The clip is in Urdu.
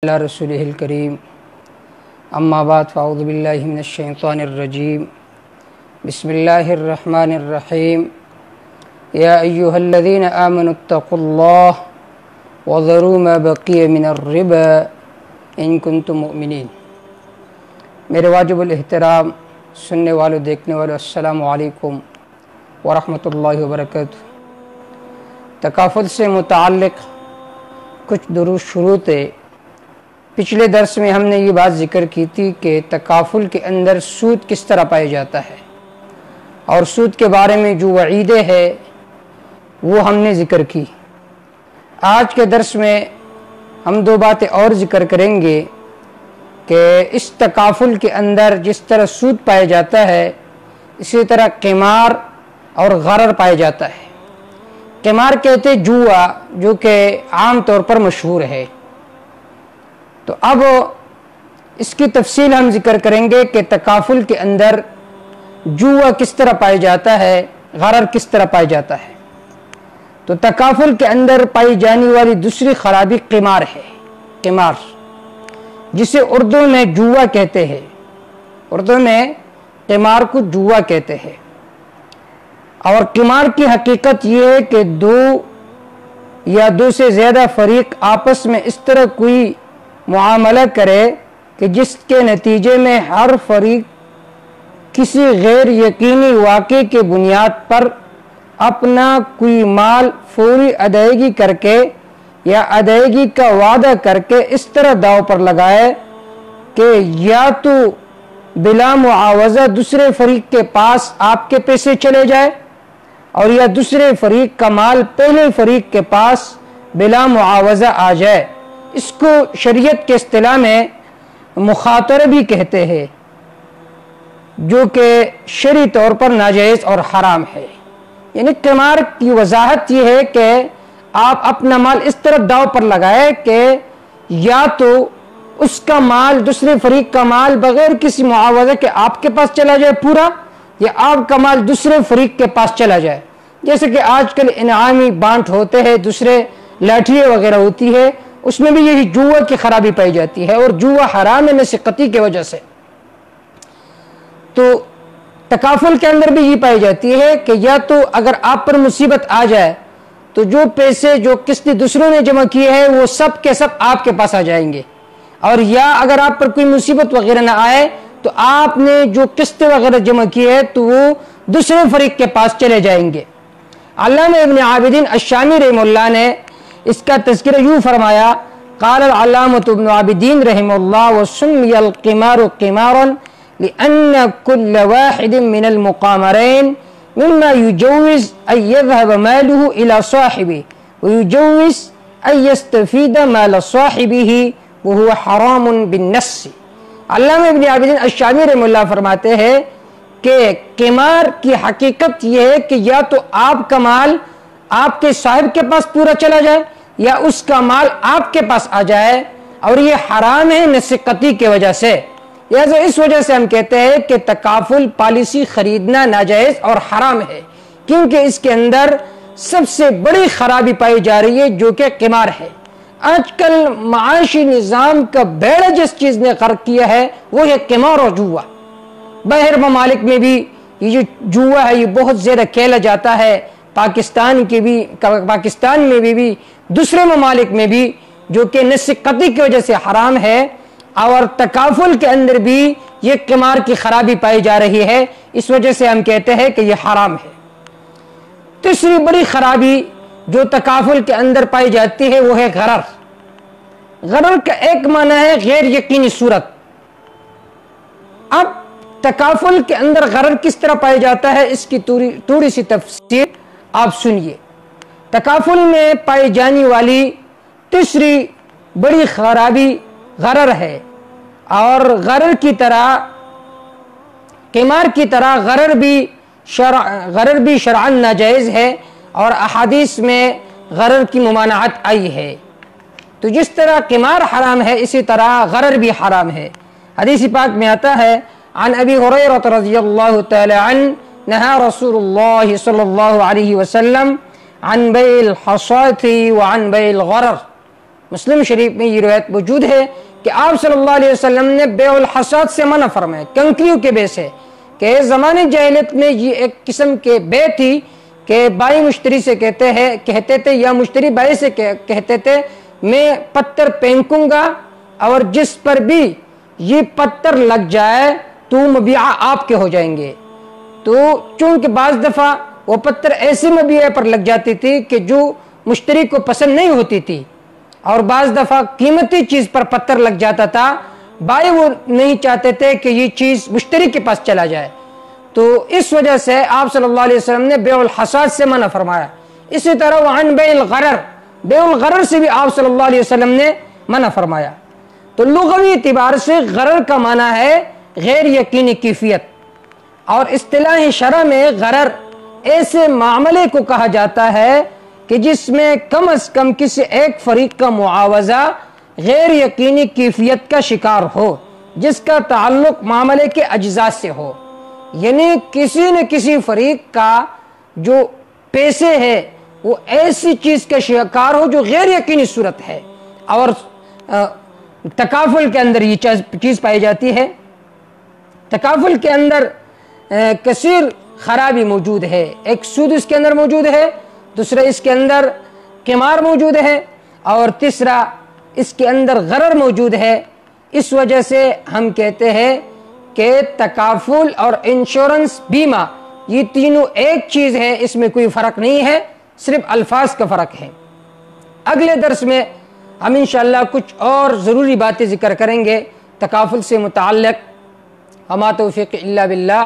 اللہ رسولہ الکریم اما بعد فاعوذ باللہ من الشیطان الرجیم بسم اللہ الرحمن الرحیم یا ایہا الذین آمنوا اتقوا اللہ وذروا ما بقی من الربا ان کنتم مؤمنین۔ میرے واجب الاحترام سننے والوں دیکھنے والوں السلام علیکم ورحمۃ اللہ وبرکاتہ۔ تکافل سے متعلق کچھ دروس شروع تھے۔ پچھلے درس میں ہم نے یہ بات ذکر کی تھی کہ تکافل کے اندر سود کس طرح پایا جاتا ہے اور سود کے بارے میں جو وعیدیں ہے وہ ہم نے ذکر کی۔ آج کے درس میں ہم دو باتیں اور ذکر کریں گے کہ اس تکافل کے اندر جس طرح سود پایا جاتا ہے اسی طرح قمار اور غرر پایا جاتا ہے۔ قمار کہتے جوا، جو کہ عام طور پر مشہور ہے۔ تو اب اس کی تفصیل ہم ذکر کریں گے کہ تکافل کے اندر جوا کس طرح پایا جاتا ہے، غرر کس طرح پایا جاتا ہے۔ تو تکافل کے اندر پائی جانے والی دوسری خرابی قمار ہے۔ قمار جسے اردو میں جوا کہتے ہیں، اردو میں قمار کو جوا کہتے ہیں۔ اور قمار کی حقیقت یہ ہے کہ دو یا دو سے زیادہ فریق آپس میں اس طرح کوئی معاملہ کرے کہ جس کے نتیجے میں ہر فریق کسی غیر یقینی واقعے کے بنیاد پر اپنا کوئی مال فوری ادائیگی کر کے یا ادائیگی کا وعدہ کر کے اس طرح داؤ پر لگائے کہ یا تو بلا معاوضہ دوسرے فریق کے پاس آپ کے پیسے چلے جائے اور یا دوسرے فریق کا مال پہلے فریق کے پاس بلا معاوضہ آ جائے۔ اس کو شریعت کے اصطلاح میں مخاطرہ بھی کہتے ہیں، جو کہ شرعی طور پر ناجائز اور حرام ہے۔ یعنی قمار کی وضاحت یہ ہے کہ آپ اپنا مال اس طرح داؤ پر لگائے کہ یا تو اس کا مال دوسرے فریق کا مال بغیر کسی معاوضہ کے آپ کے پاس چلا جائے پورا، یا آپ کا مال دوسرے فریق کے پاس چلا جائے۔ جیسے کہ آج کل انعامی بانٹ ہوتے ہیں، دوسرے لاٹھیاں وغیرہ ہوتی ہے، اس میں بھی یہی جوا کی خرابی پائی جاتی ہے، اور جوا حرام ہے نسقتی کی وجہ سے۔ تو تکافل کے اندر بھی یہ پائی جاتی ہے کہ یا تو اگر آپ پر مصیبت آ جائے تو جو پیسے جو قسطیں دوسروں نے جمع کیے ہیں وہ سب کے سب آپ کے پاس آ جائیں گے، اور یا اگر آپ پر کوئی مصیبت وغیرہ نہ آئے تو آپ نے جو قسطیں وغیرہ جمع کی ہے تو وہ دوسرے فریق کے پاس چلے جائیں گے۔ علامہ ابن عابدین الشامی رحمہ اللہ نے اس کا تذکرہ یوں فرمایا، قال العلامۃ ابن عابدین رحمہ اللہ وسمی القمار قمارا لأن كل واحد من المقامرين مما يجوز أن يذهب ماله إلى صاحبه ويجوز أن يستفيد مال صاحبه وهو حرام بالنص۔ علامہ ابن عابدین الشامی رحمہ اللہ فرماتے ہیں کہ قمار کی حقیقت یہ ہے کہ یا تو آپ کا مال آپ کے صاحب کے پاس پورا چلا جائے یا اس کا مال آپ کے پاس آ جائے، اور یہ حرام ہے نسقتی کی وجہ سے۔ لہذا اس وجہ سے ہم کہتے ہیں کہ تکافل پالیسی خریدنا ناجائز اور حرام ہے، کیونکہ اس کے اندر سب سے بڑی خرابی پائی جا رہی ہے جو کہ قمار ہے۔ آج کل معاشی نظام کا بیڑا جس چیز نے غرق کیا ہے وہ ہے قمار اور جوا۔ باہر ممالک میں بھی یہ جو جوا ہے یہ بہت زیادہ کھیلا جاتا ہے، پاکستان میں بھی دوسرے ممالک میں بھی، جو کہ نسقتی کی وجہ سے حرام ہے، اور تکافل کے اندر بھی یہ قمار کی خرابی پائی جا رہی ہے۔ اس وجہ سے ہم کہتے ہیں کہ یہ حرام ہے۔ تیسری بڑی خرابی جو تکافل کے اندر پائی جاتی ہے وہ ہے غرر۔ غرر کا ایک معنی ہے غیر یقینی صورت۔ اب تکافل کے اندر غرر کس طرح پایا جاتا ہے اس کی تھوڑی سی تفصیل آپ سنیے۔ تکافل میں پائی جانے والی تیسری بڑی خرابی غرر ہے، اور غرر کی طرح قمار کی طرح غرر بھی شرعاً ناجائز ہے، اور احادیث میں غرر کی ممانعت آئی ہے۔ تو جس طرح قمار حرام ہے اسی طرح غرر بھی حرام ہے۔ حدیث پاک میں آتا ہے، عن ابی ہریرہ رضی اللہ تعالی عنہ نہا رسول اللہ صلی اللہ علیہ وسلم عن بیع الحصاة وعن بیع الغرر مسلم شریف میں یہ روایت موجود ہے کہ آپ صلی اللہ علیہ وسلم نے بیع الحصاد سے منع فرمایا، کنکریوں کے بے سے، کہ زمانے جاہلیت میں یہ ایک قسم کے بے تھی کہ بائی مشتری سے کہتے تھے یا مشتری بائی سے کہتے تھے میں پتھر پھینکوں گا اور جس پر بھی یہ پتھر لگ جائے تو مبیعہ آپ کے ہو جائیں گے۔ تو چونکہ بعض دفعہ وہ پتھر ایسی مبیعہ پر لگ جاتی تھی کہ جو مشتری کو پسند نہیں ہوتی تھی، اور بعض دفعہ قیمتی چیز پر پتھر لگ جاتا تھا، بائی وہ نہیں چاہتے تھے کہ یہ چیز مشتری کے پاس چلا جائے، تو اس وجہ سے آپ صلی اللہ علیہ وسلم نے بیع الحصاد سے منع فرمایا۔ اسی طرح وعن بیع الغرر، بیع الغرر سے بھی آپ صلی اللہ علیہ وسلم نے منع فرمایا۔ تو لغوی اعتبار سے غرر کا معنی ہے غیر یقینی کیفیت، اور اصطلاح شرع میں غرر ایسے معاملے کو کہا جاتا ہے کہ جس میں کم از کم کسی ایک فریق کا معاوضہ غیر یقینی کیفیت کا شکار ہو، جس کا تعلق معاملے کے اجزاء سے ہو، یعنی کسی نہ کسی فریق کا جو پیسے ہے وہ ایسی چیز کا شکار ہو جو غیر یقینی صورت ہے، اور تکافل کے اندر یہ چیز پائی جاتی ہے۔ تکافل کے اندر کثیر خرابی موجود ہے، ایک سود اس کے اندر موجود ہے، دوسرا اس کے اندر قمار موجود ہے، اور تیسرا اس کے اندر غرر موجود ہے۔ اس وجہ سے ہم کہتے ہیں کہ تکافل اور انشورنس، بیمہ، یہ تینوں ایک چیز ہے، اس میں کوئی فرق نہیں ہے، صرف الفاظ کا فرق ہے۔ اگلے درس میں ہم انشاءاللہ کچھ اور ضروری باتیں ذکر کریں گے تکافل سے متعلق۔ وما توفیق الا باللہ۔